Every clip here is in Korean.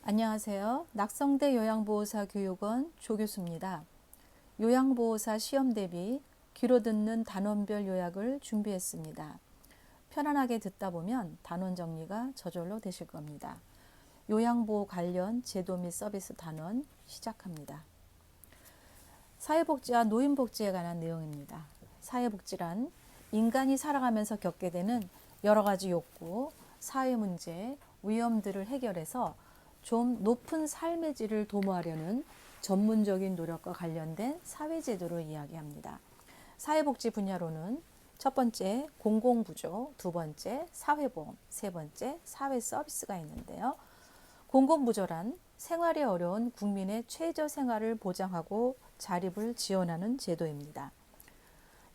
안녕하세요. 낙성대 요양보호사 교육원 조교수입니다. 요양보호사 시험 대비 귀로 듣는 단원별 요약을 준비했습니다. 편안하게 듣다 보면 단원 정리가 저절로 되실 겁니다. 요양보호 관련 제도 및 서비스 단원 시작합니다. 사회복지와 노인복지에 관한 내용입니다. 사회복지란 인간이 살아가면서 겪게 되는 여러 가지 욕구, 사회 문제, 위험들을 해결해서 좀 높은 삶의 질을 도모하려는 전문적인 노력과 관련된 사회제도를 이야기합니다. 사회복지 분야로는 첫 번째 공공부조, 두 번째 사회보험, 세 번째 사회서비스가 있는데요. 공공부조란 생활이 어려운 국민의 최저 생활을 보장하고 자립을 지원하는 제도입니다.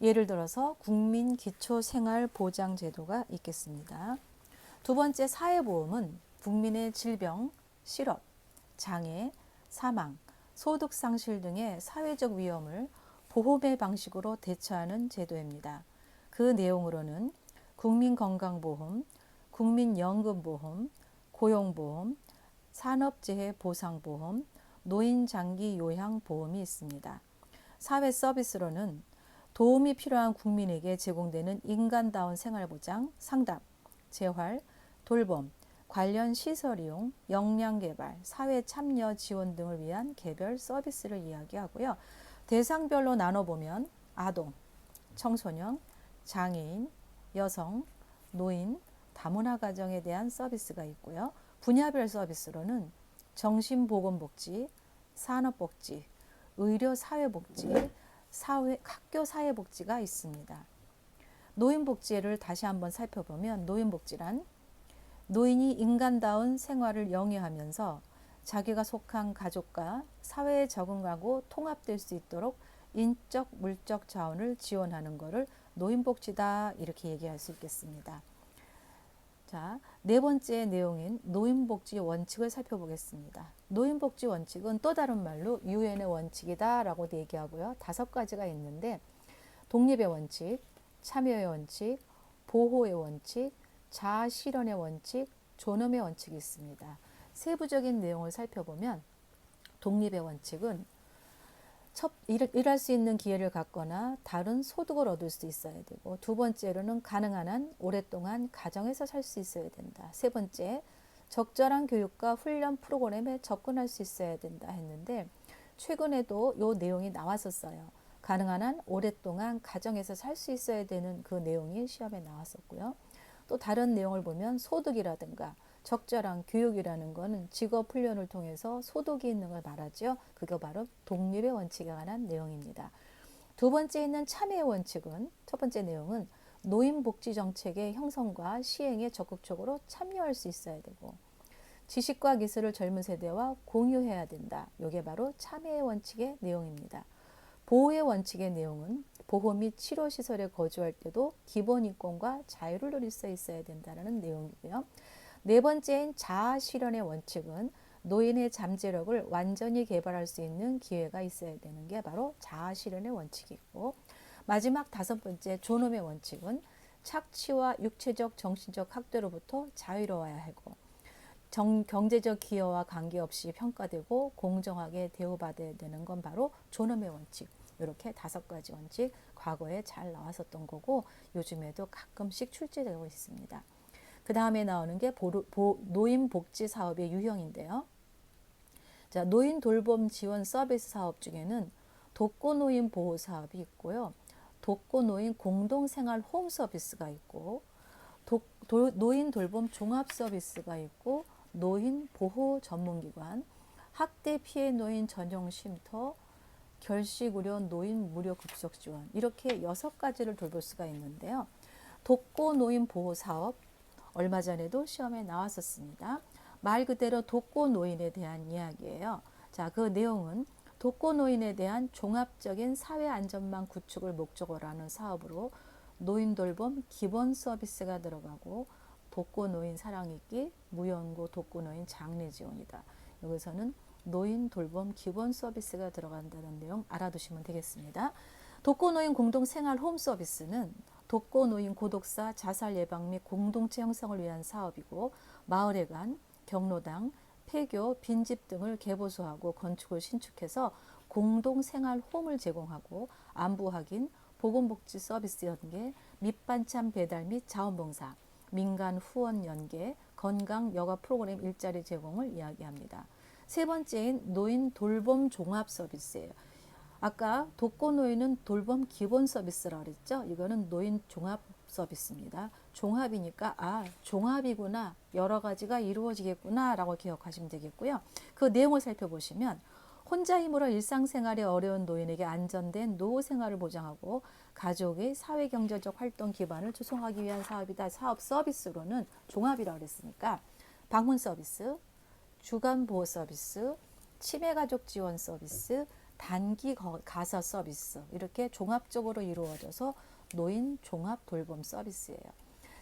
예를 들어서 국민기초생활보장제도가 있겠습니다. 두 번째 사회보험은 국민의 질병, 실업, 장애, 사망, 소득상실 등의 사회적 위험을 보험의 방식으로 대처하는 제도입니다. 그 내용으로는 국민건강보험, 국민연금보험, 고용보험, 산업재해보상보험, 노인장기요양보험이 있습니다. 사회서비스로는 도움이 필요한 국민에게 제공되는 인간다운 생활보장, 상담, 재활, 돌봄, 관련 시설 이용, 역량개발, 사회참여 지원 등을 위한 개별 서비스를 이야기하고요. 대상별로 나눠보면 아동, 청소년, 장애인, 여성, 노인, 다문화 가정에 대한 서비스가 있고요. 분야별 서비스로는 정신보건복지, 산업복지, 의료사회복지, 학교사회복지가 있습니다. 노인복지를 다시 한번 살펴보면 노인복지란 노인이 인간다운 생활을 영위하면서 자기가 속한 가족과 사회에 적응하고 통합될 수 있도록 인적, 물적 자원을 지원하는 것을 노인복지다 이렇게 얘기할 수 있겠습니다. 자, 네 번째 내용인 노인복지 원칙을 살펴보겠습니다. 노인복지 원칙은 또 다른 말로 유엔의 원칙이다 라고도 얘기하고요. 5가지가 있는데 독립의 원칙, 참여의 원칙, 보호의 원칙, 자아실현의 원칙, 존엄의 원칙이 있습니다. 세부적인 내용을 살펴보면 독립의 원칙은 일할 수 있는 기회를 갖거나 다른 소득을 얻을 수 있어야 되고, 두 번째로는 가능한 한 오랫동안 가정에서 살 수 있어야 된다. 세 번째, 적절한 교육과 훈련 프로그램에 접근할 수 있어야 된다 했는데 최근에도 이 내용이 나왔었어요. 가능한 한 오랫동안 가정에서 살 수 있어야 되는 그 내용이 시험에 나왔었고요. 또 다른 내용을 보면 소득이라든가 적절한 교육이라는 것은 직업 훈련을 통해서 소득이 있는 걸 말하죠. 그거 바로 독립의 원칙에 관한 내용입니다. 두 번째 있는 참여의 원칙은 첫 번째 내용은 노인복지정책의 형성과 시행에 적극적으로 참여할 수 있어야 되고, 지식과 기술을 젊은 세대와 공유해야 된다. 이게 바로 참여의 원칙의 내용입니다. 보호의 원칙의 내용은 보호 및 치료시설에 거주할 때도 기본 인권과 자유를 누릴 수 있어야 된다는 내용이고요. 네 번째인 자아실현의 원칙은 노인의 잠재력을 완전히 개발할 수 있는 기회가 있어야 되는 게 바로 자아실현의 원칙이고, 마지막 5번째 존엄의 원칙은 착취와 육체적 정신적 학대로부터 자유로워야 하고, 경제적 기여와 관계없이 평가되고 공정하게 대우받아야 되는 건 바로 존엄의 원칙. 이렇게 5가지 원칙 과거에 잘 나왔었던 거고 요즘에도 가끔씩 출제되고 있습니다. 그 다음에 나오는 게 노인복지 사업의 유형인데요. 자, 노인 돌봄 지원 서비스 사업 중에는 독거노인 보호 사업이 있고요. 독거노인 공동생활 홈 서비스가 있고, 노인 돌봄 종합 서비스가 있고, 노인 보호 전문기관, 학대 피해 노인 전용 쉼터, 결식 우려 노인 무료 급속 지원, 이렇게 6가지를 돌볼 수가 있는데요. 독거 노인 보호 사업 얼마 전에도 시험에 나왔었습니다. 말 그대로 독거 노인에 대한 이야기예요. 자, 그 내용은 독거 노인에 대한 종합적인 사회 안전망 구축을 목적으로 하는 사업으로 노인 돌봄 기본 서비스가 들어가고, 독거 노인 사랑있기, 무연고 독거 노인 장례 지원이다. 여기서는 노인 돌봄 기본 서비스가 들어간다는 내용 알아두시면 되겠습니다. 독거노인 공동생활 홈 서비스는 독거노인 고독사 자살 예방 및 공동체 형성을 위한 사업이고, 마을회관, 경로당, 폐교, 빈집 등을 개보수하고 건축을 신축해서 공동생활홈을 제공하고 안부 확인, 보건복지 서비스 연계, 밑반찬 배달 및 자원봉사, 민간 후원 연계, 건강 여가 프로그램 일자리 제공을 이야기합니다. 세 번째인 노인 돌봄 종합 서비스예요. 아까 독거노인은 돌봄 기본 서비스라고 그랬죠. 이거는 노인 종합 서비스입니다. 종합이니까 종합이구나, 여러 가지가 이루어지겠구나 라고 기억하시면 되겠고요. 그 내용을 살펴보시면 혼자 힘으로 일상생활에 어려운 노인에게 안전된 노후 생활을 보장하고 가족의 사회경제적 활동 기반을 조성하기 위한 사업이다. 사업 서비스로는 종합이라고 그랬으니까 방문 서비스, 주간 보호 서비스, 치매 가족 지원 서비스, 단기 가사 서비스, 이렇게 종합적으로 이루어져서 노인 종합 돌봄 서비스예요.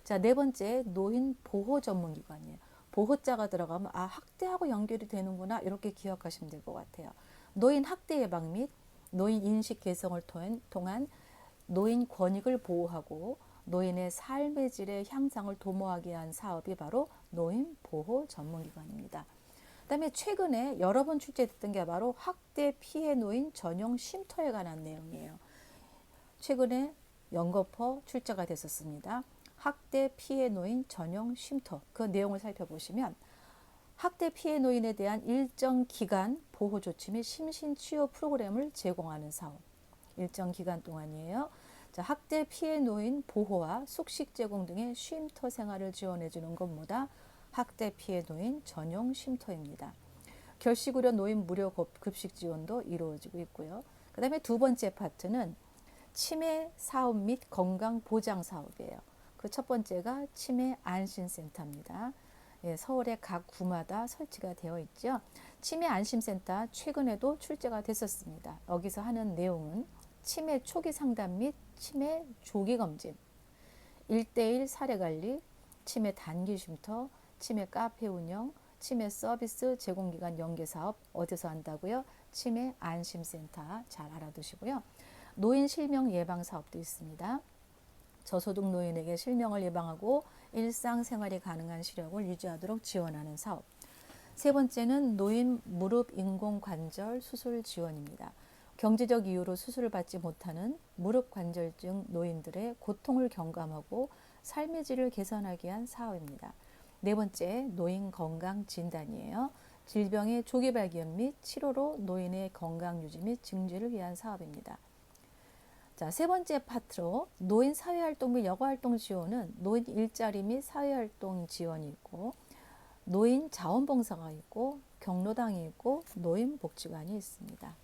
자, 네 번째, 노인 보호 전문기관이에요. 보호자가 들어가면 학대하고 연결이 되는구나, 이렇게 기억하시면 될 것 같아요. 노인 학대 예방 및 노인 인식 개선을 통한 노인 권익을 보호하고 노인의 삶의 질의 향상을 도모하기 위한 사업이 바로 노인 보호 전문기관입니다. 그다음에 최근에 여러 번 출제됐던 게 바로 학대 피해 노인 전용 쉼터에 관한 내용이에요. 최근에 연거퍼 출제가 됐었습니다. 학대 피해 노인 전용 쉼터, 그 내용을 살펴보시면 학대 피해 노인에 대한 일정 기간 보호 조치 및 심신 치유 프로그램을 제공하는 사업. 일정 기간 동안이에요. 자, 학대 피해 노인 보호와 숙식 제공 등의 쉼터 생활을 지원해 주는 것보다 학대 피해 노인 전용 쉼터입니다. 결식우려 노인 무료 급식 지원도 이루어지고 있고요. 그 다음에 두 번째 파트는 치매 사업 및 건강 보장 사업이에요. 그 첫 번째가 치매 안심센터입니다. 예, 서울의 각 구마다 설치가 되어 있죠. 치매 안심센터 최근에도 출제가 됐었습니다. 여기서 하는 내용은 치매 초기 상담 및 치매 조기 검진, 1:1 사례 관리, 치매 단기 쉼터, 치매 카페 운영, 치매 서비스 제공기관 연계 사업 어디서 한다고요? 치매 안심센터 잘 알아두시고요. 노인 실명 예방 사업도 있습니다. 저소득 노인에게 실명을 예방하고 일상생활이 가능한 시력을 유지하도록 지원하는 사업. 세 번째는 노인 무릎 인공관절 수술 지원입니다. 경제적 이유로 수술을 받지 못하는 무릎 관절증 노인들의 고통을 경감하고 삶의 질을 개선하기 위한 사업입니다. 네 번째, 노인 건강 진단이에요. 질병의 조기 발견 및 치료로 노인의 건강 유지 및 증진을 위한 사업입니다. 자, 세 번째 파트로 노인 사회활동 및 여가활동 지원은 노인 일자리 및 사회활동 지원이 있고, 노인 자원봉사가 있고, 경로당이 있고, 노인복지관이 있습니다.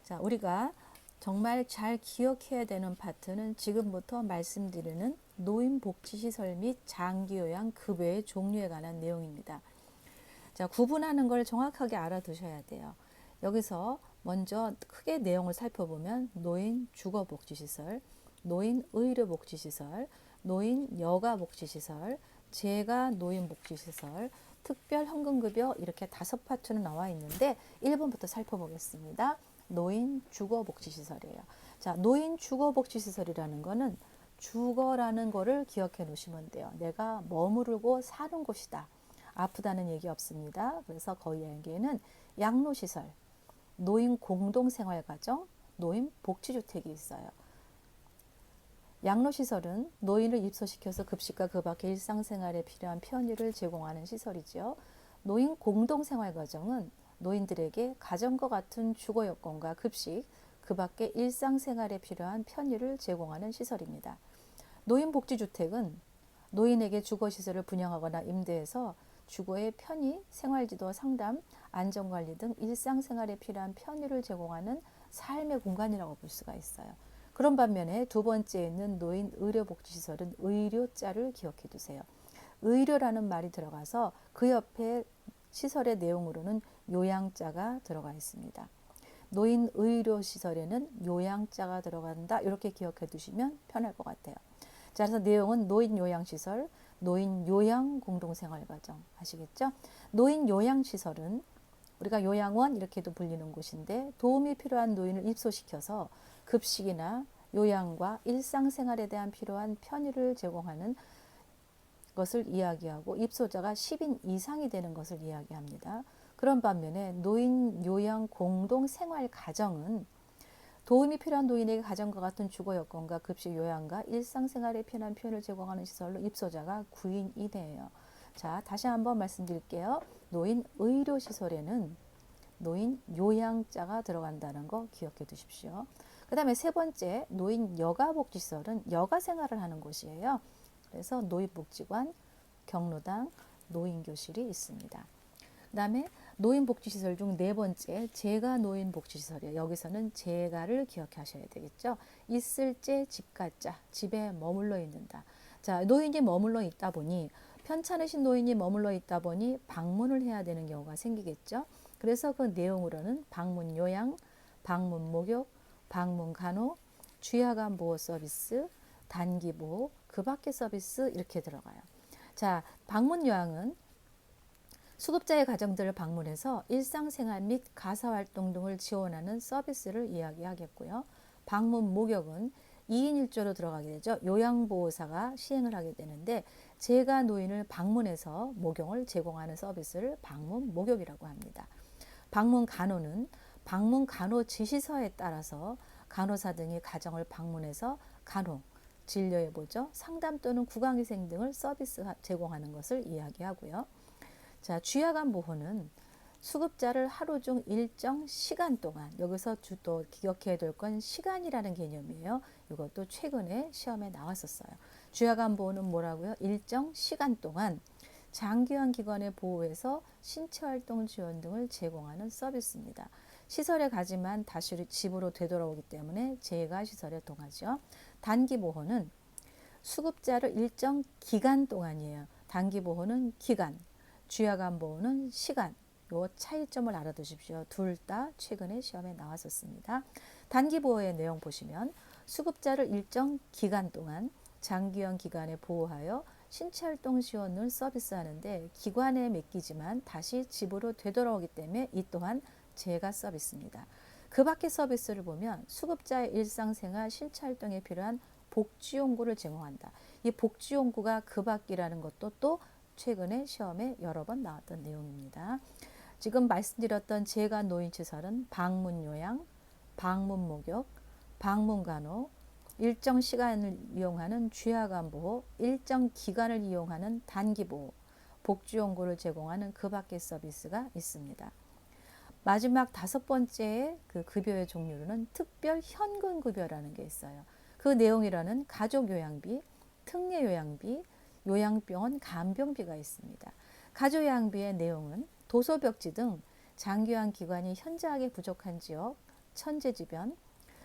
자, 우리가 정말 잘 기억해야 되는 파트는 지금부터 말씀드리는 노인복지시설 및 장기요양 급여의 종류에 관한 내용입니다. 자, 구분하는 걸 정확하게 알아두셔야 돼요. 여기서 먼저 크게 내용을 살펴보면 노인 주거복지시설, 노인 의료복지시설, 노인 여가복지시설, 재가 노인복지시설, 특별현금급여, 이렇게 5파트는 나와 있는데 1번부터 살펴보겠습니다. 노인 주거복지시설이에요. 자, 노인 주거복지시설이라는 거는 주거라는 거를 기억해 놓으시면 돼요. 내가 머무르고 사는 곳이다. 아프다는 얘기 없습니다. 그래서 거기에는 양로시설, 노인 공동생활가정, 노인 복지주택이 있어요. 양로시설은 노인을 입소시켜서 급식과 그 밖의 일상생활에 필요한 편의를 제공하는 시설이죠. 노인 공동생활가정은 노인들에게 가정과 같은 주거 여건과 급식, 그 밖의 일상생활에 필요한 편의를 제공하는 시설입니다. 노인복지주택은 노인에게 주거시설을 분양하거나 임대해서 주거의 편의, 생활지도 상담, 안전관리 등 일상생활에 필요한 편의를 제공하는 삶의 공간이라고 볼 수가 있어요. 그런 반면에 두 번째에 있는 노인 의료복지시설은 의료자를 기억해 두세요. 의료라는 말이 들어가서 그 옆에 시설의 내용으로는 요양자가 들어가 있습니다. 노인 의료시설에는 요양자가 들어간다. 이렇게 기억해 두시면 편할 것 같아요. 자, 그래서 내용은 노인 요양시설, 노인 요양 공동생활가정 아시겠죠? 노인 요양시설은 우리가 요양원 이렇게도 불리는 곳인데 도움이 필요한 노인을 입소시켜서 급식이나 요양과 일상생활에 대한 필요한 편의를 제공하는 것을 이야기하고 입소자가 10인 이상이 되는 것을 이야기합니다. 그런 반면에 노인 요양 공동 생활 가정은 도움이 필요한 노인에게 가정과 같은 주거 여건과 급식 요양과 일상생활에 편한 표현을 제공하는 시설로 입소자가 9인 이내예요. 자, 다시 한번 말씀드릴게요. 노인 의료시설에는 노인 요양자가 들어간다는 거 기억해 두십시오. 그 다음에 세 번째, 노인 여가복지시설은 여가 생활을 하는 곳이에요. 그래서 노인복지관, 경로당, 노인교실이 있습니다. 그 다음에 노인복지시설 중 네 번째, 재가 노인복지시설이에요. 여기서는 재가를 기억하셔야 되겠죠. 있을 제 집가자, 집에 머물러 있는다. 자, 노인이 머물러 있다 보니 편찮으신 노인이 머물러 있다 보니 방문을 해야 되는 경우가 생기겠죠. 그래서 그 내용으로는 방문 요양, 방문 목욕, 방문 간호, 주야간 보호 서비스, 단기 보호, 그 밖의 서비스 이렇게 들어가요. 자, 방문 요양은 수급자의 가정들을 방문해서 일상생활 및 가사활동 등을 지원하는 서비스를 이야기하겠고요. 방문 목욕은 2인 1조로 들어가게 되죠. 요양보호사가 시행을 하게 되는데 재가 노인을 방문해서 목욕을 제공하는 서비스를 방문 목욕이라고 합니다. 방문 간호는 방문 간호 지시서에 따라서 간호사 등이 가정을 방문해서 간호, 진료해보죠. 상담 또는 구강위생 등을 서비스 제공하는 것을 이야기하고요. 자, 주야간 보호는 수급자를 하루 중 일정 시간 동안, 여기서 또 기억해야 될 건 시간이라는 개념이에요. 이것도 최근에 시험에 나왔었어요. 주야간 보호는 뭐라고요? 일정 시간 동안 장기간 기관에 보호해서 신체활동 지원 등을 제공하는 서비스입니다. 시설에 가지만 다시 집으로 되돌아오기 때문에 재가 시설에 동하죠. 단기 보호는 수급자를 일정 기간 동안이에요. 단기 보호는 기간, 주야간 보호는 시간. 요 차이점을 알아두십시오. 둘 다 최근에 시험에 나왔었습니다. 단기 보호의 내용 보시면 수급자를 일정 기간 동안 장기간 기간에 보호하여 신체활동 지원을 서비스하는데 기관에 맡기지만 다시 집으로 되돌아오기 때문에 이 또한 재가 서비스입니다. 그 밖의 서비스를 보면 수급자의 일상생활 신체활동에 필요한 복지용구를 제공한다. 이 복지용구가 그 밖이라는 것도 또 최근에 시험에 여러 번 나왔던 내용입니다. 지금 말씀드렸던 재가 노인시설은 방문 요양, 방문 목욕, 방문 간호, 일정 시간을 이용하는 주야간 보호, 일정 기간을 이용하는 단기 보호, 복지용구를 제공하는 그 밖의 서비스가 있습니다. 마지막 다섯 번째 그 급여의 종류로는 특별 현금 급여라는 게 있어요. 그 내용이라는 가족 요양비, 특례 요양비, 요양병원 간병비가 있습니다. 가족 요양비의 내용은 도소벽지 등 장기요양 기관이 현저하게 부족한 지역, 천재지변,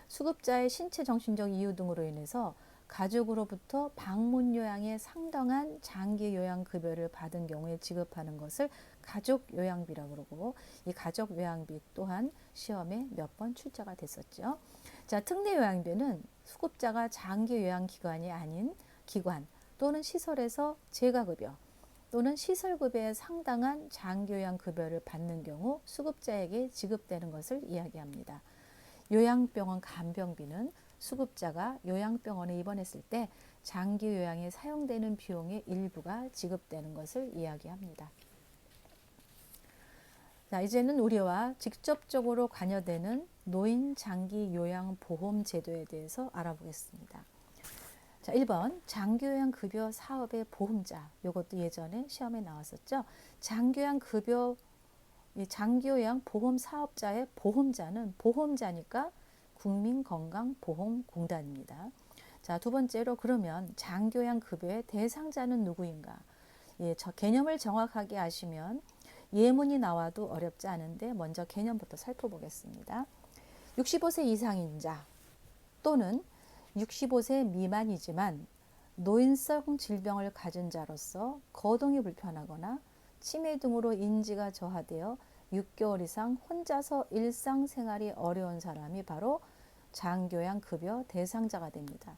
수급자의 신체 정신적 이유 등으로 인해서 가족으로부터 방문 요양에 상당한 장기 요양 급여를 받은 경우에 지급하는 것을 가족 요양비라고 그러고, 이 가족 요양비 또한 시험에 몇 번 출제가 됐었죠. 자, 특례 요양비는 수급자가 장기 요양 기관이 아닌 기관 또는 시설에서 재가급여 또는 시설급여에 상당한 장기요양 급여를 받는 경우 수급자에게 지급되는 것을 이야기합니다. 요양병원 간병비는 수급자가 요양병원에 입원했을 때 장기 요양에 사용되는 비용의 일부가 지급되는 것을 이야기합니다. 자, 이제는 우리와 직접적으로 관여되는 노인 장기 요양 보험 제도에 대해서 알아보겠습니다. 자, 1번 장기요양 급여 사업의 보험자. 이것도 예전에 시험에 나왔었죠. 장기요양 급여 장기요양 보험 사업자의 보험자는 보험자니까 국민건강보험공단입니다. 자, 두 번째로 그러면 장기요양 급여의 대상자는 누구인가? 저 개념을 정확하게 아시면 예문이 나와도 어렵지 않은데 먼저 개념부터 살펴보겠습니다. 65세 이상인 자 또는 65세 미만이지만 노인성 질병을 가진 자로서 거동이 불편하거나 치매 등으로 인지가 저하되어 6개월 이상 혼자서 일상생활이 어려운 사람이 바로 장기요양 급여 대상자가 됩니다.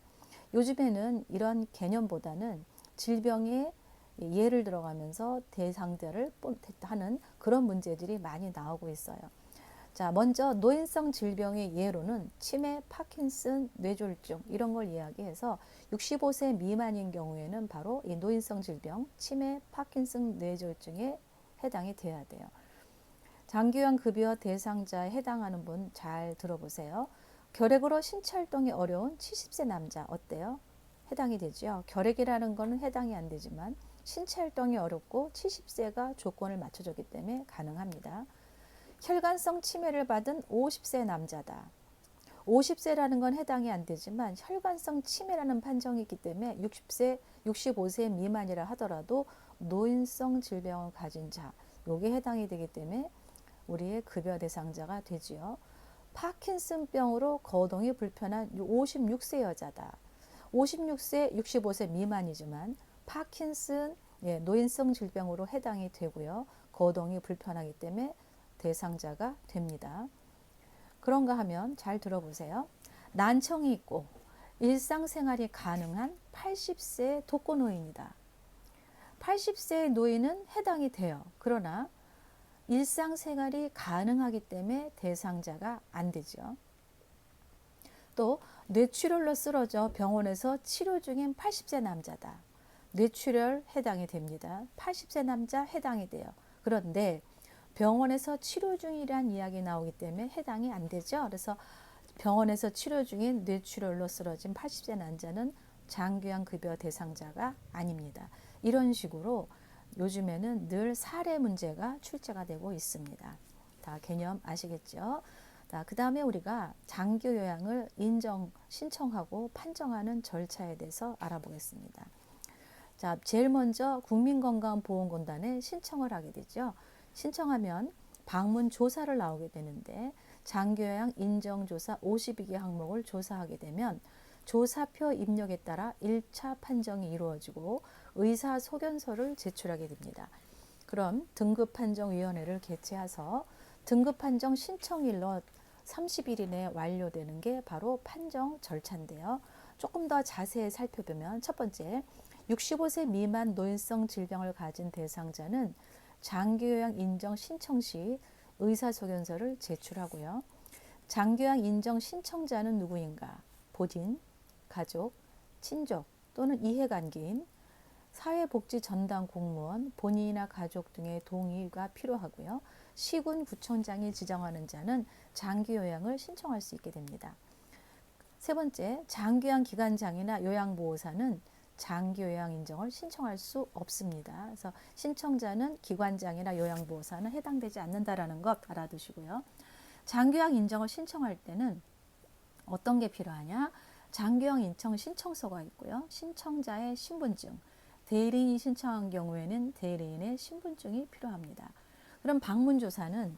요즘에는 이런 개념보다는 질병의 예를 들어가면서 대상자를 하는 그런 문제들이 많이 나오고 있어요. 자, 먼저 노인성 질병의 예로는 치매, 파킨슨, 뇌졸중 이런 걸 이야기해서 65세 미만인 경우에는 바로 이 노인성 질병, 치매, 파킨슨, 뇌졸중에 해당이 돼야 돼요. 장기요양급여 대상자에 해당하는 분 잘 들어보세요. 결핵으로 신체활동이 어려운 70세 남자 어때요? 해당이 되죠. 결핵이라는 거는 해당이 안 되지만 신체활동이 어렵고 70세가 조건을 맞춰줬기 때문에 가능합니다. 혈관성 치매를 받은 50세 남자다. 50세라는 건 해당이 안 되지만 혈관성 치매라는 판정이 있기 때문에 60세, 65세 미만이라 하더라도 노인성 질병을 가진 자, 요게 해당이 되기 때문에 우리의 급여 대상자가 되지요. 파킨슨병으로 거동이 불편한 56세 여자다. 56세, 65세 미만이지만 파킨슨, 노인성 질병으로 해당이 되고요. 거동이 불편하기 때문에 대상자가 됩니다. 그런가 하면 잘 들어보세요. 난청이 있고 일상생활이 가능한 80세 독거노인이다. 80세의 노인은 해당이 돼요. 그러나 일상생활이 가능하기 때문에 대상자가 안 되죠. 또 뇌출혈로 쓰러져 병원에서 치료 중인 80세 남자다. 뇌출혈 해당이 됩니다. 80세 남자 해당이 돼요. 그런데 병원에서 치료 중이란 이야기 나오기 때문에 해당이 안 되죠. 그래서 병원에서 치료 중인 뇌출혈로 쓰러진 80세 남자는 장기요양급여 대상자가 아닙니다. 이런 식으로 요즘에는 늘 사례 문제가 출제가 되고 있습니다. 다 개념 아시겠죠? 그 다음에 우리가 장기요양을 신청하고 판정하는 절차에 대해서 알아보겠습니다. 자, 제일 먼저 국민건강보험공단에 신청을 하게 되죠. 신청하면 방문 조사를 나오게 되는데 장기요양 인정조사 52개 항목을 조사하게 되면 조사표 입력에 따라 1차 판정이 이루어지고 의사소견서를 제출하게 됩니다. 그럼 등급판정위원회를 개최해서 등급판정 신청일로 30일 이내에 완료되는 게 바로 판정 절차인데요. 조금 더 자세히 살펴보면 첫 번째, 65세 미만 노인성 질병을 가진 대상자는 장기요양 인정 신청 시 의사소견서를 제출하고요. 장기요양 인정 신청자는 누구인가? 본인, 가족, 친족 또는 이해관계인, 사회복지 전담 공무원, 본인이나 가족 등의 동의가 필요하고요. 시군 구청장이 지정하는 자는 장기요양을 신청할 수 있게 됩니다. 세 번째, 장기요양 기관장이나 요양보호사는 장기요양 인정을 신청할 수 없습니다. 그래서 신청자는 기관장이나 요양보호사는 해당되지 않는다라는 것 알아두시고요. 장기요양 인정을 신청할 때는 어떤 게 필요하냐? 장기요양 인청 신청서가 있고요. 신청자의 신분증, 대리인이 신청한 경우에는 대리인의 신분증이 필요합니다. 그럼 방문조사는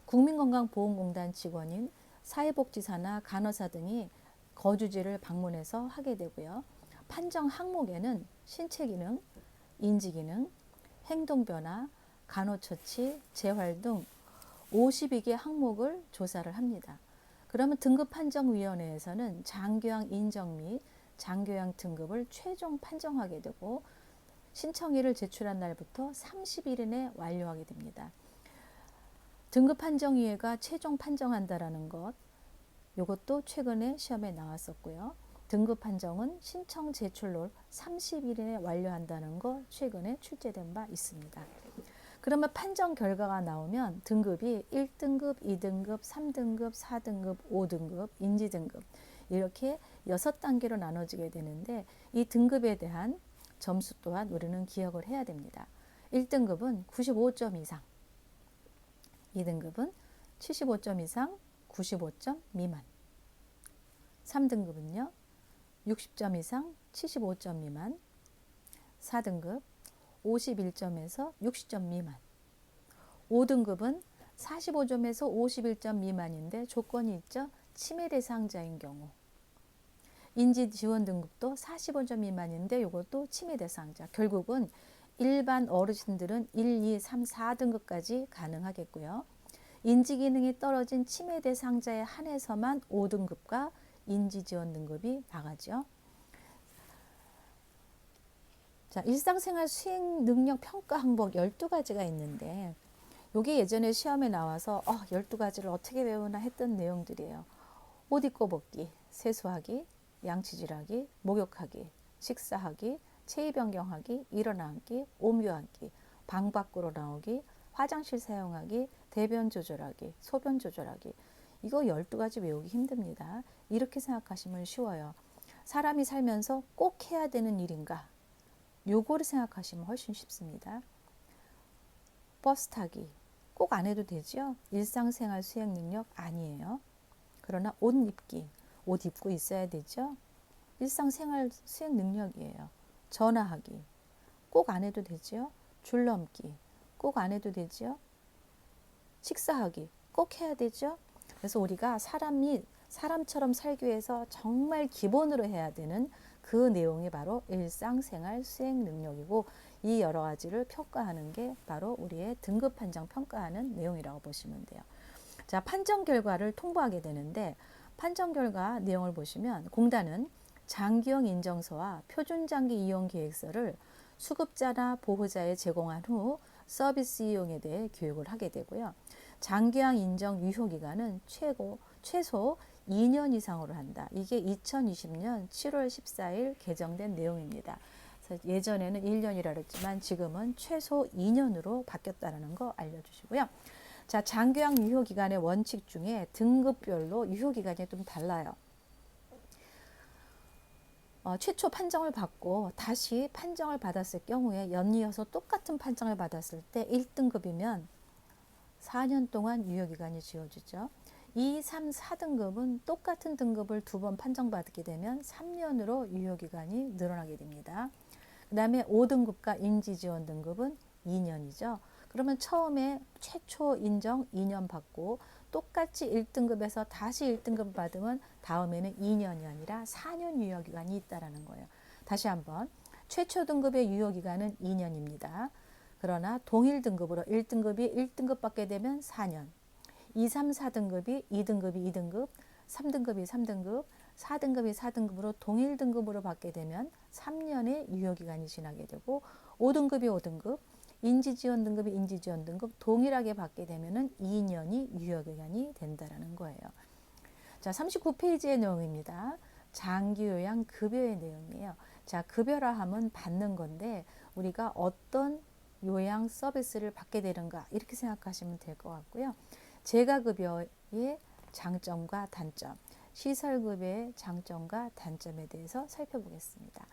국민건강보험공단 직원인 사회복지사나 간호사 등이 거주지를 방문해서 하게 되고요. 판정 항목에는 신체기능, 인지기능, 행동변화, 간호처치, 재활 등 52개 항목을 조사를 합니다. 그러면 등급판정위원회에서는 장기요양 인정 및 장기요양 등급을 최종 판정하게 되고 신청일을 제출한 날부터 30일 이내 완료하게 됩니다. 등급판정위회가 최종 판정한다라는 것, 이것도 최근에 시험에 나왔었고요. 등급판정은 신청 제출로 30일 이내 완료한다는 것 최근에 출제된 바 있습니다. 그러면 판정 결과가 나오면 등급이 1등급, 2등급, 3등급, 4등급, 5등급, 인지등급 이렇게 6단계로 나눠지게 되는데 이 등급에 대한 점수 또한 우리는 기억을 해야 됩니다. 1등급은 95점 이상, 2등급은 75점 이상, 95점 미만, 3등급은요 60점 이상, 75점 미만, 4등급 51점에서 60점 미만, 5등급은 45점에서 51점 미만인데 조건이 있죠. 치매 대상자인 경우. 인지 지원 등급도 45점 미만인데 이것도 치매 대상자. 결국은 일반 어르신들은 1, 2, 3, 4등급까지 가능하겠고요. 인지 기능이 떨어진 치매 대상자에 한해서만 5등급과 인지 지원 등급이 나가죠. 자, 일상생활 수행 능력 평가 항목 12가지가 있는데 요게 예전에 시험에 나와서 12가지를 어떻게 외우나 했던 내용들이에요. 옷 입고 벗기, 세수하기, 양치질하기, 목욕하기, 식사하기, 체위 변경하기, 일어나 앉기, 옮겨앉기, 방 밖으로 나오기, 화장실 사용하기, 대변 조절하기, 소변 조절하기. 이거 12가지 외우기 힘듭니다. 이렇게 생각하시면 쉬워요. 사람이 살면서 꼭 해야 되는 일인가? 요거를 생각하시면 훨씬 쉽습니다. 버스 타기 꼭 안 해도 되죠? 일상생활 수행 능력 아니에요. 그러나 옷 입기, 옷 입고 있어야 되죠? 일상생활 수행 능력이에요. 전화하기 꼭 안 해도 되죠? 줄넘기 꼭 안 해도 되죠? 식사하기 꼭 해야 되죠? 그래서 우리가 사람처럼 살기 위해서 정말 기본으로 해야 되는 그 내용이 바로 일상생활 수행 능력이고, 이 여러 가지를 평가하는 게 바로 우리의 등급 판정 평가하는 내용이라고 보시면 돼요. 자, 판정 결과를 통보하게 되는데, 판정 결과 내용을 보시면 공단은 장기형 인정서와 표준장기 이용 계획서를 수급자나 보호자에 제공한 후 서비스 이용에 대해 교육을 하게 되고요. 장기형 인정 유효기간은 최소 2년 이상으로 한다. 이게 2020년 7월 14일 개정된 내용입니다. 그래서 예전에는 1년이라 그랬지만 지금은 최소 2년으로 바뀌었다는 거 알려주시고요. 자, 장기형 유효기간의 원칙 중에 등급별로 유효기간이 좀 달라요. 최초 판정을 받고 다시 판정을 받았을 경우에 연이어서 똑같은 판정을 받았을 때 1등급이면 4년 동안 유효기간이 지어지죠. 2, 3, 4등급은 똑같은 등급을 2번 판정받게 되면 3년으로 유효기간이 늘어나게 됩니다. 그 다음에 5등급과 인지지원 등급은 2년이죠. 그러면 처음에 최초 인정 2년 받고 똑같이 1등급에서 다시 1등급 받으면 다음에는 2년이 아니라 4년 유효기간이 있다는 거예요. 다시 한번 최초 등급의 유효기간은 2년입니다. 그러나 동일 등급으로 1등급이 1등급 받게 되면 4년, 2, 3, 4등급이 2등급이 2등급, 3등급이 3등급, 4등급이 4등급으로 동일 등급으로 받게 되면 3년의 유효기간이 지나게 되고, 5등급이 5등급, 인지지원 등급이 인지지원 등급 동일하게 받게 되면 2년이 유효기간이 된다는 거예요. 자, 39페이지의 내용입니다. 장기요양 급여의 내용이에요. 자, 급여라 하면 받는 건데 우리가 어떤 요양 서비스를 받게 되는가 이렇게 생각하시면 될 것 같고요. 재가급여의 장점과 단점, 시설급여의 장점과 단점에 대해서 살펴보겠습니다.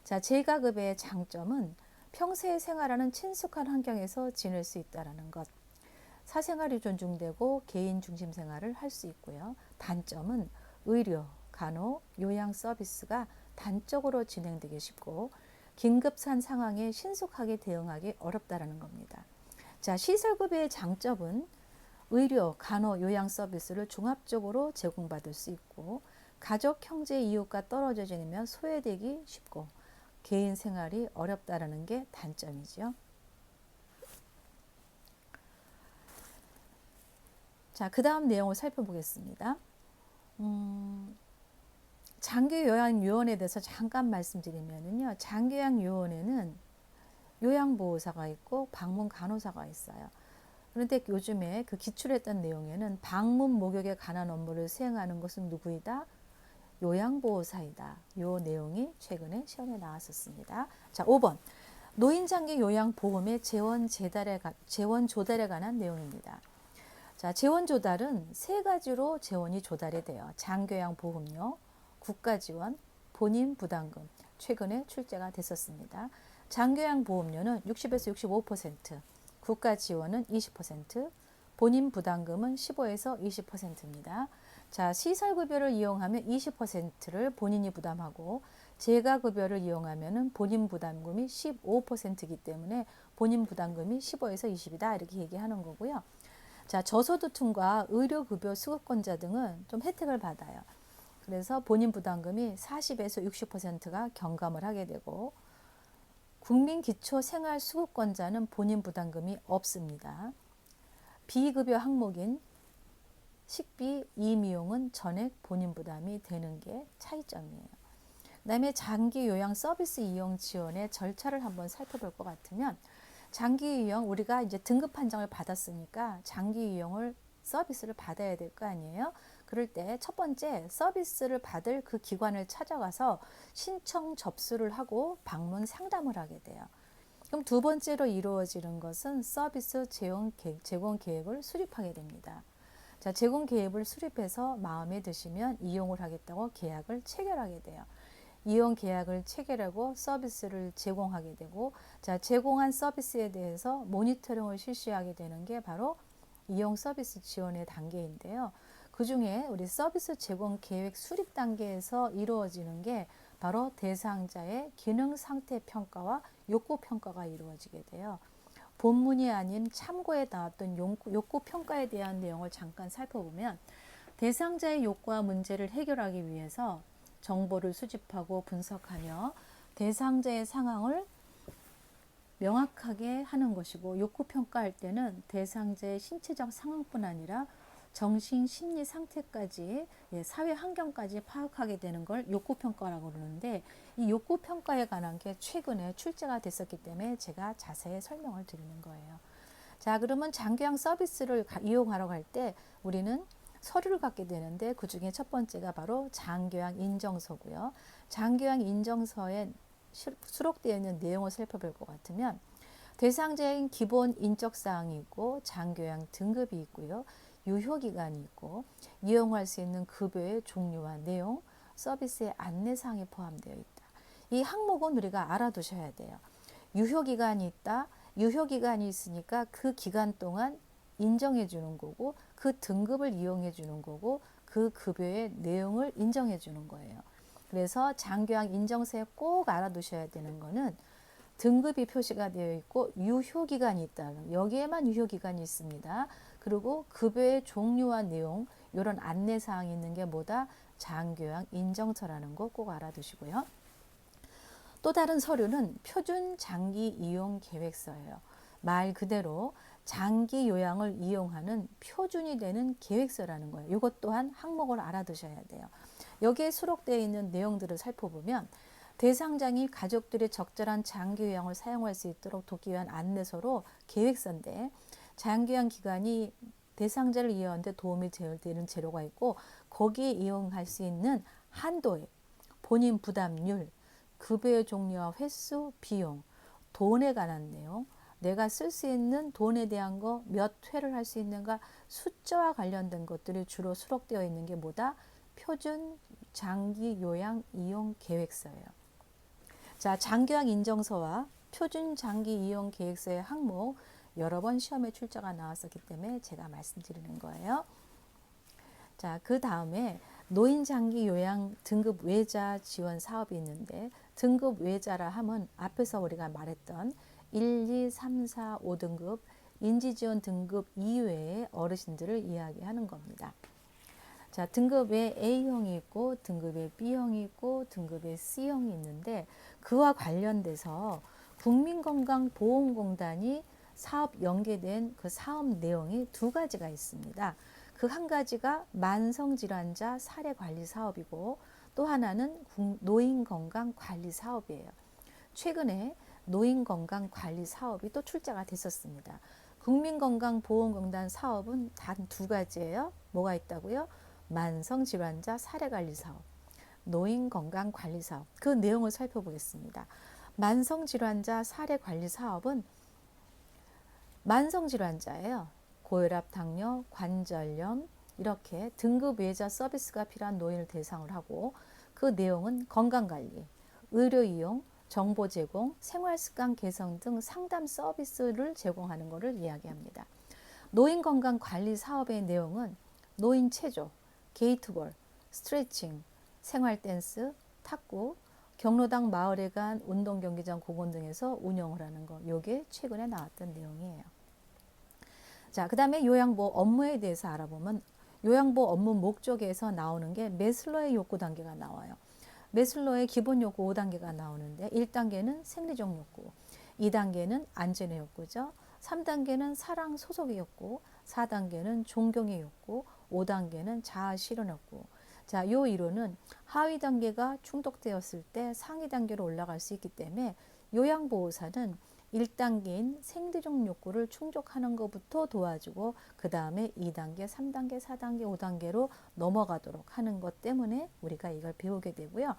자, 재가급여의 장점은 평소에 생활하는 친숙한 환경에서 지낼 수 있다는 것, 사생활이 존중되고 개인 중심 생활을 할 수 있고요. 단점은 의료, 간호, 요양 서비스가 단적으로 진행되기 쉽고 긴급한 상황에 신속하게 대응하기 어렵다는 겁니다. 자, 시설급여의 장점은 의료, 간호, 요양 서비스를 종합적으로 제공받을 수 있고, 가족, 형제, 이웃과 떨어져 지내면 소외되기 쉽고 개인 생활이 어렵다는 게 단점이죠. 자, 그 다음 내용을 살펴보겠습니다. 장기요양요원에 대해서 잠깐 말씀드리면요. 장기요양요원에는 요양보호사가 있고 방문 간호사가 있어요. 그런데 요즘에 그 기출했던 내용에는 방문 목욕에 관한 업무를 수행하는 것은 누구이다? 요양보호사이다. 요 내용이 최근에 시험에 나왔었습니다. 자, 5번. 노인장기 요양보험의 재원 조달에 관한 내용입니다. 자, 재원 조달은 세 가지로 재원이 조달이 돼요. 장기요양보험료, 국가지원, 본인 부담금. 최근에 출제가 됐었습니다. 장기요양보험료는 60에서 65%, 국가지원은 20%, 본인 부담금은 15에서 20%입니다. 자, 시설급여를 이용하면 20%를 본인이 부담하고, 재가급여를 이용하면 본인 부담금이 15%이기 때문에 본인 부담금이 15에서 20이다 이렇게 얘기하는 거고요. 자, 저소득층과 의료급여 수급권자 등은 좀 혜택을 받아요. 그래서 본인 부담금이 40에서 60%가 경감을 하게 되고, 국민기초생활수급권자는 본인 부담금이 없습니다. 비급여 항목인 식비, 임이용은 전액 본인 부담이 되는 게 차이점이에요. 그 다음에 장기 요양 서비스 이용 지원의 절차를 한번 살펴볼 것 같으면, 장기 유형 우리가 이제 등급 판정을 받았으니까 장기 유형을 서비스를 받아야 될 거 아니에요. 그럴 때 첫 번째 서비스를 받을 그 기관을 찾아가서 신청 접수를 하고 방문 상담을 하게 돼요. 그럼 두 번째로 이루어지는 것은 서비스 제공 계획을 수립하게 됩니다. 자, 제공 계획을 수립해서 마음에 드시면 이용을 하겠다고 계약을 체결하게 돼요. 이용 계약을 체결하고 서비스를 제공하게 되고, 자, 제공한 서비스에 대해서 모니터링을 실시하게 되는 게 바로 이용 서비스 지원의 단계인데요. 그 중에 우리 서비스 제공 계획 수립 단계에서 이루어지는 게 바로 대상자의 기능 상태 평가와 욕구 평가가 이루어지게 돼요. 본문이 아닌 참고에 나왔던 욕구 평가에 대한 내용을 잠깐 살펴보면, 대상자의 욕구와 문제를 해결하기 위해서 정보를 수집하고 분석하며 대상자의 상황을 명확하게 하는 것이고, 욕구 평가할 때는 대상자의 신체적 상황뿐 아니라 정신, 심리 상태까지, 사회 환경까지 파악하게 되는 걸 욕구 평가라고 그러는데, 이 욕구 평가에 관한 게 최근에 출제가 됐었기 때문에 제가 자세히 설명을 드리는 거예요. 자, 그러면 장기형 서비스를 이용하러 갈 때 우리는 서류를 갖게 되는데, 그 중에 첫 번째가 바로 장교양 인정서고요. 장교양 인정서에 수록되어 있는 내용을 살펴볼 것 같으면, 대상자인 기본 인적 사항이 있고, 장교양 등급이 있고요. 유효기간이 있고, 이용할 수 있는 급여의 종류와 내용, 서비스의 안내사항이 포함되어 있다. 이 항목은 우리가 알아두셔야 돼요. 유효기간이 있다. 유효기간이 있으니까 그 기간 동안 인정해 주는 거고, 그 등급을 이용해 주는 거고, 그 급여의 내용을 인정해 주는 거예요. 그래서 장교양 인정서에 꼭 알아두셔야 되는 거는 등급이 표시가 되어 있고 유효기간이 있다. 여기에만 유효기간이 있습니다. 그리고 급여의 종류와 내용, 이런 안내사항이 있는 게 뭐다? 장교양 인정서라는 거 꼭 알아두시고요. 또 다른 서류는 표준 장기 이용 계획서예요. 말 그대로 장기 요양을 이용하는 표준이 되는 계획서라는 거예요. 이것 또한 항목을 알아두셔야 돼요. 여기에 수록되어 있는 내용들을 살펴보면, 대상자이 가족들의 적절한 장기 요양을 사용할 수 있도록 돕기 위한 안내서로 계획서인데, 장기 요양 기간이 대상자를 이해하는데 도움이 되는 재료가 있고, 거기에 이용할 수 있는 한도액, 본인 부담률, 급여의 종류와 횟수, 비용, 돈에 관한 내용, 내가 쓸 수 있는 돈에 대한 거, 몇 회를 할 수 있는가, 숫자와 관련된 것들이 주로 수록되어 있는 게 뭐다? 표준 장기 요양 이용 계획서예요. 자, 장기요양 인정서와 표준 장기 이용 계획서의 항목, 여러 번 시험에 출제가 나왔었기 때문에 제가 말씀드리는 거예요. 자, 그 다음에 노인 장기 요양 등급 외자 지원 사업이 있는데, 등급 외자라 하면 앞에서 우리가 말했던 1, 2, 3, 4, 5등급 인지지원 등급 이외의 어르신들을 이야기하는 겁니다. 자, 등급에 A형이 있고 등급에 B형이 있고 등급에 C형이 있는데, 그와 관련돼서 국민건강보험공단이 사업 연계된 그 사업 내용이 두 가지가 있습니다. 그 한 가지가 만성질환자 사례관리 사업이고, 또 하나는 노인건강관리 사업이에요. 최근에 노인건강관리 사업이 또 출제가 됐었습니다. 국민건강보험공단 사업은 단 두 가지예요. 뭐가 있다고요? 만성질환자 사례관리 사업, 노인건강관리 사업. 그 내용을 살펴보겠습니다. 만성질환자 사례관리 사업은 만성질환자예요. 고혈압, 당뇨, 관절염, 이렇게 등급 외자 서비스가 필요한 노인을 대상으로 하고, 그 내용은 건강관리, 의료 이용, 정보 제공, 생활습관 개선 등 상담 서비스를 제공하는 것을 이야기합니다. 노인건강관리 사업의 내용은 노인 체조, 게이트볼, 스트레칭, 생활댄스, 탁구, 경로당 마을에 간 운동경기장 공원 등에서 운영을 하는 거, 이게 최근에 나왔던 내용이에요. 자, 그 다음에 요양보호 업무에 대해서 알아보면, 요양보호 업무 목적에서 나오는 게 매슬로의 욕구 단계가 나와요. 매슬로의 기본 욕구 5단계가 나오는데, 1단계는 생리적 욕구, 2단계는 안전의 욕구죠. 3단계는 사랑 소속의 욕구, 4단계는 존경의 욕구, 5단계는 자아 실현 욕구. 자, 요 이론은 하위 단계가 충족되었을 때 상위 단계로 올라갈 수 있기 때문에, 요양보호사는 1단계인 생리적 욕구를 충족하는 것부터 도와주고 그 다음에 2단계, 3단계, 4단계, 5단계로 넘어가도록 하는 것 때문에 우리가 이걸 배우게 되고요.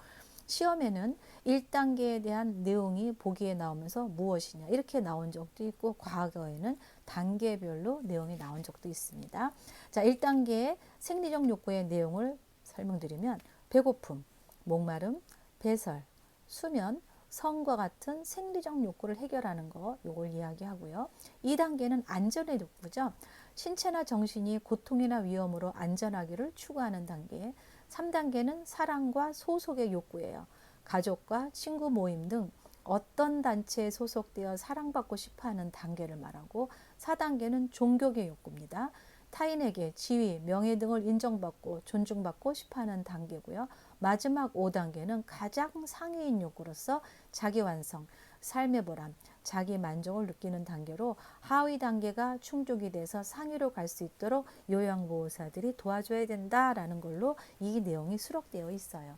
시험에는 1단계에 대한 내용이 보기에 나오면서 무엇이냐 이렇게 나온 적도 있고 과거에는 단계별로 내용이 나온 적도 있습니다. 자, 1단계의 생리적 욕구의 내용을 설명드리면 배고픔, 목마름, 배설, 수면, 성과 같은 생리적 욕구를 해결하는 거 요걸 이야기하고요. 2단계는 안전의 욕구죠. 신체나 정신이 고통이나 위험으로 안전하기를 추구하는 단계. 3단계는 사랑과 소속의 욕구예요. 가족과 친구 모임 등 어떤 단체에 소속되어 사랑받고 싶어하는 단계를 말하고 4단계는 종교의 욕구입니다. 타인에게 지위, 명예 등을 인정받고 존중받고 싶어하는 단계고요. 마지막 5단계는 가장 상위인 욕구로서 자기 완성, 삶의 보람, 자기 만족을 느끼는 단계로 하위 단계가 충족이 돼서 상위로 갈 수 있도록 요양보호사들이 도와줘야 된다라는 걸로 이 내용이 수록되어 있어요.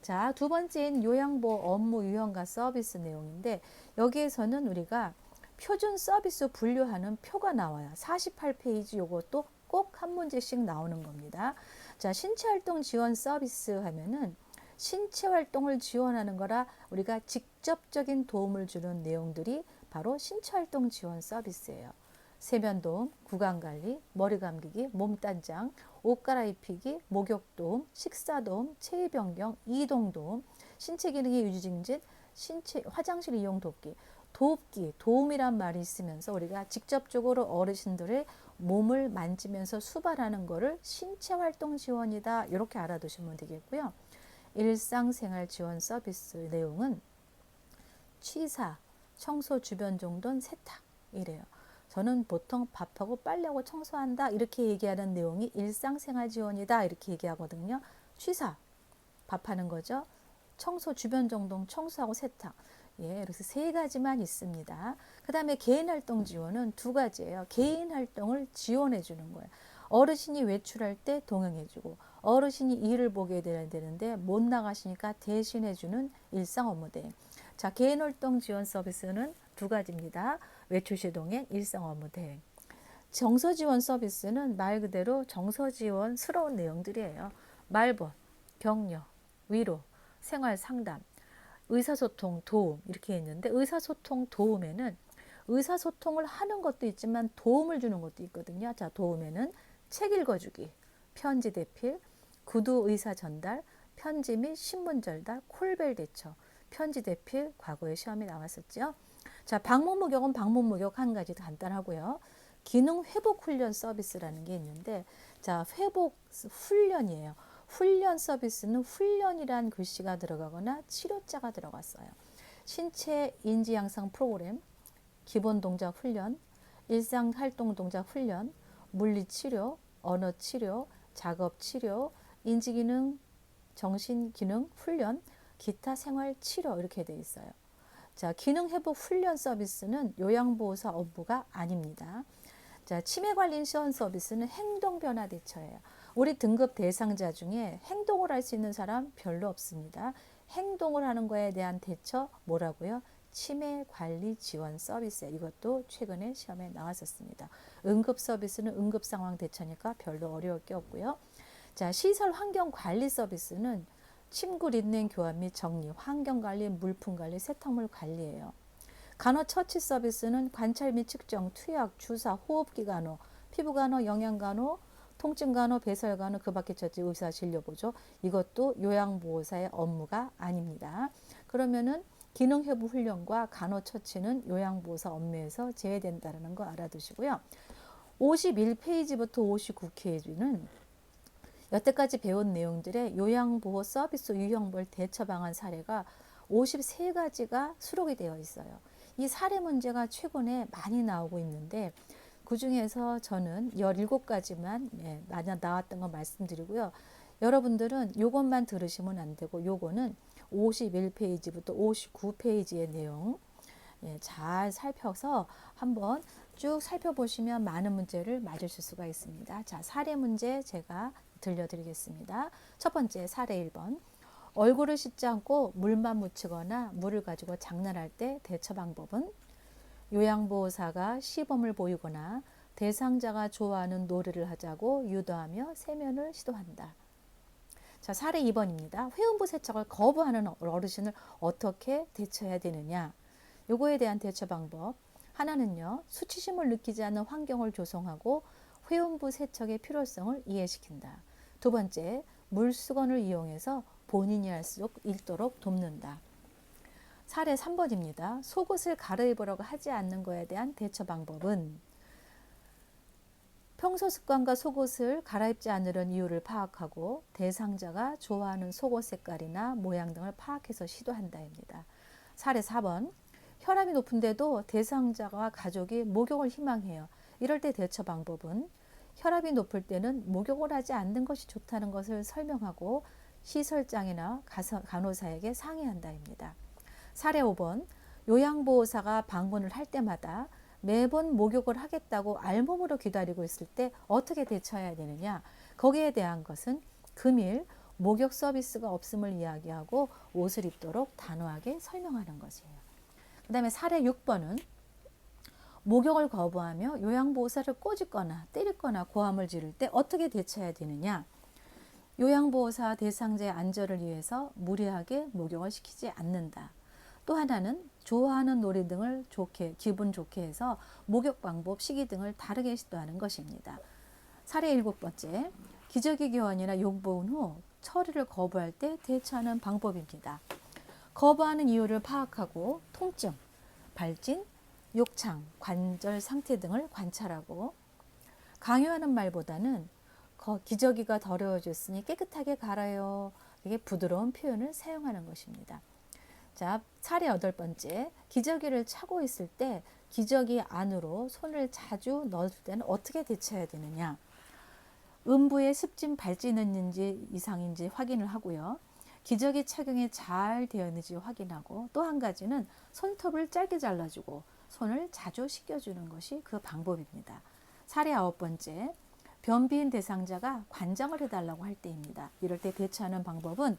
자, 두 번째인 요양보호 업무 유형과 서비스 내용인데 여기에서는 우리가 표준 서비스 분류하는 표가 나와요. 48페이지 요것도 꼭 한 문제씩 나오는 겁니다. 자, 신체활동 지원 서비스 하면은 신체활동을 지원하는 거라 우리가 직접적인 도움을 주는 내용들이 바로 신체활동 지원 서비스예요. 세면도움, 구강관리, 머리 감기기, 몸단장, 옷 갈아입히기, 목욕도움, 식사도움, 체위 변경, 이동도움, 신체 기능의 유지 증진, 신체 화장실 이용 돕기, 돕기, 도움이란 말이 있으면서 우리가 직접적으로 어르신들의 몸을 만지면서 수발하는 거를 신체활동 지원이다 이렇게 알아두시면 되겠고요. 일상생활 지원 서비스 내용은 취사, 청소 주변 정돈, 세탁 이래요. 저는 보통 밥하고 빨래하고 청소한다 이렇게 얘기하는 내용이 일상생활 지원이다 이렇게 얘기하거든요. 취사, 밥하는 거죠. 청소 주변 정돈, 청소하고 세탁. 예, 그래서 세 가지만 있습니다. 그 다음에 개인활동 지원은 두 가지예요. 개인활동을 지원해 주는 거예요. 어르신이 외출할 때 동행해주고 어르신이 일을 보게 되는데 못 나가시니까 대신해주는 일상 업무 대행. 자, 개인활동 지원 서비스는 두 가지입니다. 외출 시 동행, 일상 업무 대행. 정서 지원 서비스는 말 그대로 정서 지원스러운 내용들이에요. 말벗, 격려, 위로, 생활 상담, 의사소통, 도움 이렇게 있는데 의사소통, 도움에는 의사소통을 하는 것도 있지만 도움을 주는 것도 있거든요. 자, 도움에는 책 읽어주기, 편지 대필, 구두 의사 전달, 편지 및 신문 전달, 콜벨 대처, 편지 대필 과거에 시험이 나왔었죠. 자, 방문 목욕은 방문 목욕 한 가지 간단하고요. 기능 회복 훈련 서비스라는 게 있는데 자, 회복 훈련이에요. 훈련 서비스는 훈련이란 글씨가 들어가거나 치료자가 들어갔어요. 신체 인지 양상 프로그램, 기본 동작 훈련, 일상 활동 동작 훈련, 물리 치료, 언어 치료, 작업 치료, 인지 기능, 정신 기능 훈련, 기타 생활 치료 이렇게 돼 있어요. 자, 기능 회복 훈련 서비스는 요양보호사 업무가 아닙니다. 자, 치매 관련 지원 서비스는 행동 변화 대처예요. 우리 등급 대상자 중에 행동을 할 수 있는 사람 별로 없습니다. 행동을 하는 거에 대한 대처 뭐라고요? 치매 관리 지원 서비스예요. 이것도 최근에 시험에 나왔었습니다. 응급 서비스는 응급 상황 대처니까 별로 어려울 게 없고요. 자, 시설 환경 관리 서비스는 침구 린넨 교환 및 정리, 환경 관리, 물품 관리, 세탁물 관리예요. 간호 처치 서비스는 관찰 및 측정, 투약, 주사, 호흡기 간호, 피부 간호, 영양 간호, 통증 간호, 배설 간호, 그 밖에 처치, 의사 진료 보조. 이것도 요양보호사의 업무가 아닙니다. 그러면은 기능 회복 훈련과 간호 처치는 요양보호사 업무에서 제외된다는 거 알아두시고요. 51페이지부터 59페이지는 여태까지 배운 내용들의 요양보호 서비스 유형별 대처 방안 사례가 53가지가 수록이 되어 있어요. 이 사례 문제가 최근에 많이 나오고 있는데 그 중에서 저는 17가지만 나왔던 거 말씀드리고요. 여러분들은 이것만 들으시면 안 되고 요거는 51페이지부터 59페이지의 내용 잘 살펴서 한번 쭉 살펴보시면 많은 문제를 맞으실 수가 있습니다. 자, 사례 문제 제가 들려드리겠습니다. 첫 번째 사례 1번. 얼굴을 씻지 않고 물만 묻히거나 물을 가지고 장난할 때 대처 방법은 요양보호사가 시범을 보이거나 대상자가 좋아하는 놀이를 하자고 유도하며 세면을 시도한다. 자, 사례 2번입니다. 회음부 세척을 거부하는 어르신을 어떻게 대처해야 되느냐. 요거에 대한 대처 방법. 하나는요, 수치심을 느끼지 않는 환경을 조성하고 회음부 세척의 필요성을 이해시킨다. 두 번째, 물수건을 이용해서 본인이 할 수 있도록 돕는다. 사례 3번입니다. 속옷을 갈아입으려고 하지 않는 것에 대한 대처 방법은 평소 습관과 속옷을 갈아입지 않으려는 이유를 파악하고 대상자가 좋아하는 속옷 색깔이나 모양 등을 파악해서 시도한다입니다. 사례 4번. 혈압이 높은데도 대상자와 가족이 목욕을 희망해요. 이럴 때 대처 방법은 혈압이 높을 때는 목욕을 하지 않는 것이 좋다는 것을 설명하고 시설장이나 간호사에게 상의한다입니다. 사례 5번. 요양보호사가 방문을 할 때마다 매번 목욕을 하겠다고 알몸으로 기다리고 있을 때 어떻게 대처해야 되느냐. 거기에 대한 것은 금일 목욕 서비스가 없음을 이야기하고 옷을 입도록 단호하게 설명하는 것이에요. 그 다음에 사례 6번은 목욕을 거부하며 요양보호사를 꼬집거나 때리거나 고함을 지를 때 어떻게 대처해야 되느냐. 요양보호사 대상자의 안전을 위해서 무리하게 목욕을 시키지 않는다. 또 하나는 좋아하는 놀이 등을 기분 좋게 해서 목욕 방법, 시기 등을 다르게 시도하는 것입니다. 사례 7번째, 기저귀 교환이나 용보온 후 처리를 거부할 때 대처하는 방법입니다. 거부하는 이유를 파악하고 통증, 발진, 욕창, 관절 상태 등을 관찰하고 강요하는 말보다는 기저귀가 더러워졌으니 깨끗하게 갈아요. 이게 부드러운 표현을 사용하는 것입니다. 자, 사례 8번째, 기저귀를 차고 있을 때 기저귀 안으로 손을 자주 넣을 때는 어떻게 대처해야 되느냐. 음부에 습진 발진이 있는지 이상인지 확인을 하고요. 기저귀 착용이 잘 되어 있는지 확인하고 또 한 가지는 손톱을 짧게 잘라주고 손을 자주 씻겨주는 것이 그 방법입니다. 사례 9번째, 변비인 대상자가 관장을 해달라고 할 때입니다. 이럴 때 대처하는 방법은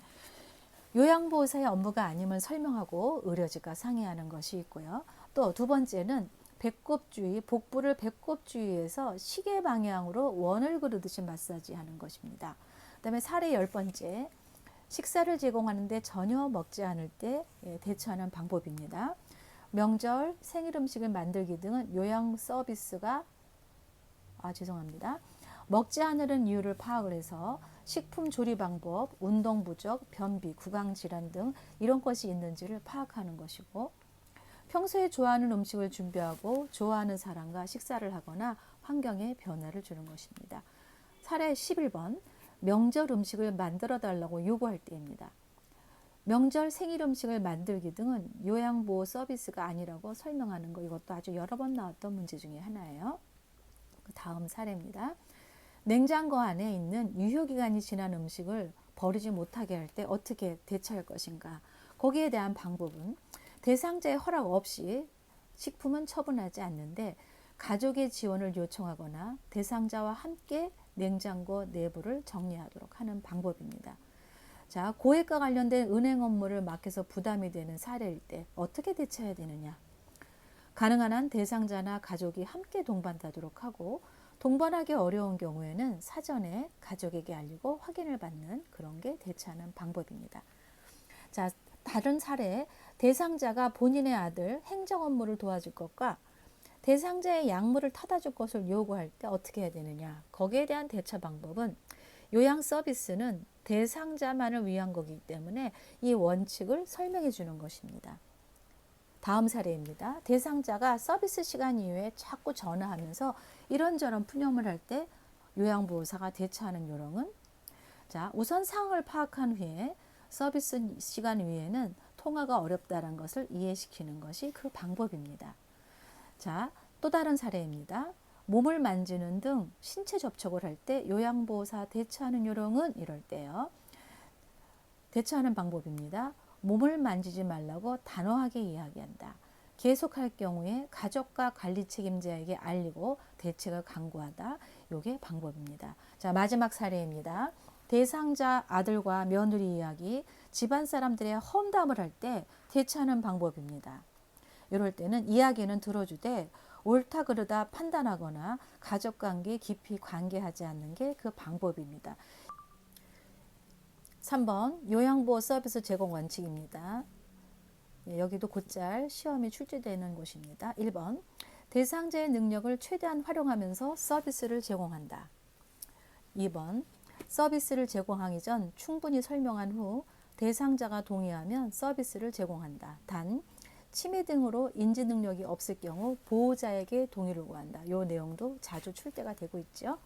요양보호사의 업무가 아님을 설명하고 의료진과 상의하는 것이 있고요. 또 두 번째는 배꼽 주위, 복부를 배꼽 주위에서 시계 방향으로 원을 그르듯이 마사지하는 것입니다. 그 다음에 사례 10번째, 식사를 제공하는데 전혀 먹지 않을 때 대처하는 방법입니다. 명절, 생일 음식을 만들기 등은 요양 서비스가 먹지 않으려는 이유를 파악을 해서 식품 조리 방법, 운동 부족, 변비, 구강 질환 등 이런 것이 있는지를 파악하는 것이고 평소에 좋아하는 음식을 준비하고 좋아하는 사람과 식사를 하거나 환경에 변화를 주는 것입니다. 사례 11번, 명절 음식을 만들어 달라고 요구할 때입니다. 명절 생일 음식을 만들기 등은 요양보호 서비스가 아니라고 설명하는 것, 이것도 아주 여러 번 나왔던 문제 중에 하나예요. 그 다음 사례입니다. 냉장고 안에 있는 유효기간이 지난 음식을 버리지 못하게 할 때 어떻게 대처할 것인가. 거기에 대한 방법은 대상자의 허락 없이 식품은 처분하지 않는데 가족의 지원을 요청하거나 대상자와 함께 냉장고 내부를 정리하도록 하는 방법입니다. 자, 고액과 관련된 은행 업무를 맡겨서 부담이 되는 사례일 때 어떻게 대처해야 되느냐. 가능한 한 대상자나 가족이 함께 동반하도록 하고 동반하기 어려운 경우에는 사전에 가족에게 알리고 확인을 받는 그런 게 대처하는 방법입니다. 자, 다른 사례, 대상자가 본인의 아들 행정 업무를 도와줄 것과 대상자의 약물을 타다 줄 것을 요구할 때 어떻게 해야 되느냐. 거기에 대한 대처 방법은 요양 서비스는 대상자만을 위한 거기 때문에 이 원칙을 설명해 주는 것입니다. 다음 사례입니다. 대상자가 서비스 시간 이후에 자꾸 전화하면서 이런저런 푸념을 할 때 요양보호사가 대처하는 요령은 자, 우선 상황을 파악한 후에 서비스 시간 이후에는 통화가 어렵다는 것을 이해시키는 것이 그 방법입니다. 자, 또 다른 사례입니다. 몸을 만지는 등 신체 접촉을 할 때 요양보호사 대처하는 요령은 이럴 때요. 대처하는 방법입니다. 몸을 만지지 말라고 단호하게 이야기한다. 계속할 경우에 가족과 관리 책임자에게 알리고 대책을 강구하다. 이게 방법입니다. 자, 마지막 사례입니다. 대상자 아들과 며느리 이야기, 집안 사람들의 험담을 할 때 대처하는 방법입니다. 이럴 때는 이야기는 들어주되 옳다 그르다 판단하거나 가족관계에 깊이 관계하지 않는 게 그 방법입니다. 3번 요양보호 서비스 제공 원칙입니다. 여기도 곧잘 시험이 출제되는 곳입니다. 1번 대상자의 능력을 최대한 활용하면서 서비스를 제공한다. 2번 서비스를 제공하기 전 충분히 설명한 후 대상자가 동의하면 서비스를 제공한다. 단 치매 등으로 인지 능력이 없을 경우 보호자에게 동의를 구한다. 이 내용도 자주 출제가 되고 있죠.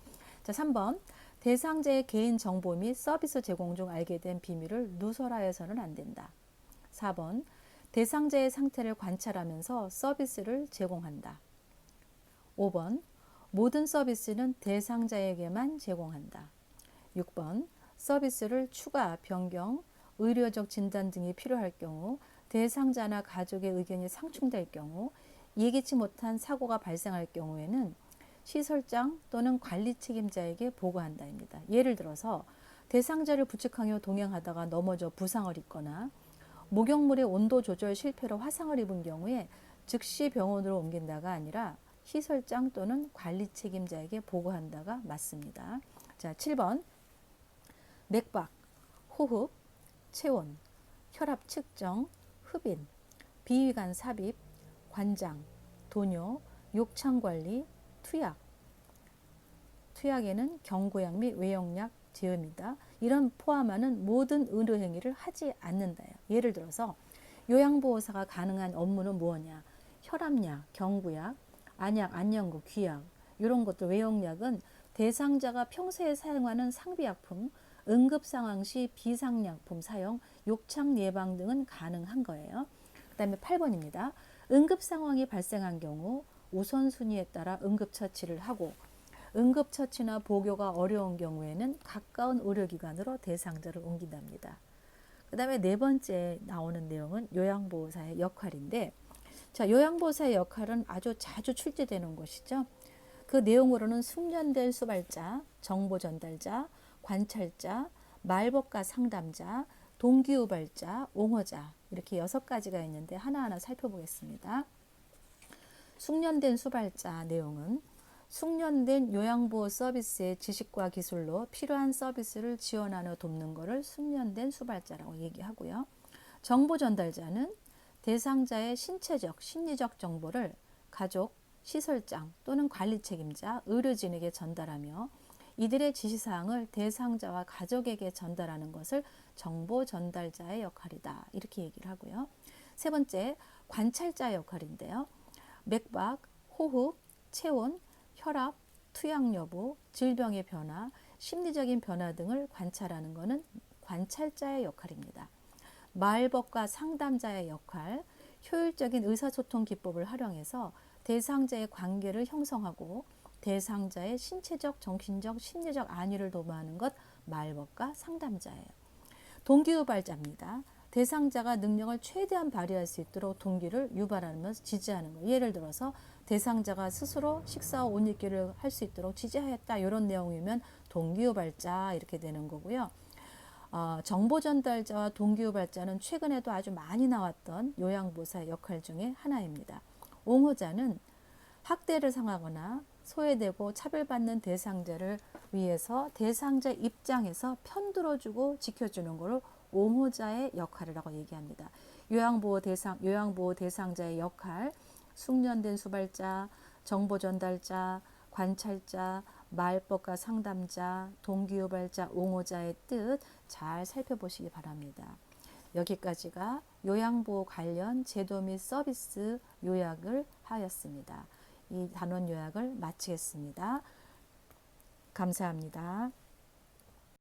자, 3번 대상자의 개인 정보 및 서비스 제공 중 알게 된 비밀을 누설하여서는 안 된다. 4번 대상자의 상태를 관찰하면서 서비스를 제공한다. 5번 모든 서비스는 대상자에게만 제공한다. 6번 서비스를 추가, 변경, 의료적 진단 등이 필요할 경우 대상자나 가족의 의견이 상충될 경우 예기치 못한 사고가 발생할 경우에는 시설장 또는 관리 책임자에게 보고한다입니다. 예를 들어서 대상자를 부축하여 동행하다가 넘어져 부상을 입거나 목욕물의 온도 조절 실패로 화상을 입은 경우에 즉시 병원으로 옮긴다가 아니라 시설장 또는 관리 책임자에게 보고한다가 맞습니다. 자, 7번 맥박, 호흡, 체온, 혈압 측정, 흡인, 비위관 삽입, 관장, 도뇨, 욕창 관리, 투약. 투약에는 경구약 및 외용약 제어입니다. 이런 포함하는 모든 의료 행위를 하지 않는다요. 예를 들어서 요양보호사가 가능한 업무는 무엇이냐? 혈압약, 경구약, 안약, 안연고, 귀약 이런 것들 외용약은 대상자가 평소에 사용하는 상비약품, 응급상황 시 비상약품 사용, 욕창 예방 등은 가능한 거예요. 그 다음에 8번입니다. 응급상황이 발생한 경우 우선순위에 따라 응급처치를 하고 응급처치나 보교가 어려운 경우에는 가까운 의료기관으로 대상자를 옮긴답니다. 그 다음에 네 번째 나오는 내용은 요양보호사의 역할인데 자, 요양보호사의 역할은 아주 자주 출제되는 것이죠. 그 내용으로는 숙련된 수발자, 정보전달자, 관찰자, 말법가 상담자, 동기유발자, 옹호자 이렇게 6가지가 있는데 하나하나 살펴보겠습니다. 숙련된 수발자 내용은 숙련된 요양보호 서비스의 지식과 기술로 필요한 서비스를 지원하며 돕는 것을 숙련된 수발자라고 얘기하고요. 정보전달자는 대상자의 신체적, 심리적 정보를 가족, 시설장 또는 관리 책임자, 의료진에게 전달하며 이들의 지시사항을 대상자와 가족에게 전달하는 것을 정보 전달자의 역할이다. 이렇게 얘기를 하고요. 세 번째, 관찰자의 역할인데요. 맥박, 호흡, 체온, 혈압, 투약 여부, 질병의 변화, 심리적인 변화 등을 관찰하는 것은 관찰자의 역할입니다. 말법과 상담자의 역할, 효율적인 의사소통 기법을 활용해서 대상자의 관계를 형성하고 대상자의 신체적, 정신적, 심리적 안위를 도모하는 것 말법과 상담자예요. 동기유발자입니다. 대상자가 능력을 최대한 발휘할 수 있도록 동기를 유발하면서 지지하는 것. 예를 들어서 대상자가 스스로 식사와 옷 입기를 할 수 있도록 지지하였다. 이런 내용이면 동기유발자 이렇게 되는 거고요. 정보전달자와 동기유발자는 최근에도 아주 많이 나왔던 요양보호사의 역할 중에 하나입니다. 옹호자는 학대를 당하거나 소외되고 차별받는 대상자를 위해서 대상자 입장에서 편들어주고 지켜주는 것을 옹호자의 역할이라고 얘기합니다. 요양보호 대상자의 역할, 숙련된 수발자, 정보전달자, 관찰자, 말법과 상담자, 동기유발자, 옹호자의 뜻 잘 살펴보시기 바랍니다. 여기까지가 요양보호 관련 제도 및 서비스 요약을 하였습니다. 이 단원 요약을 마치겠습니다. 감사합니다.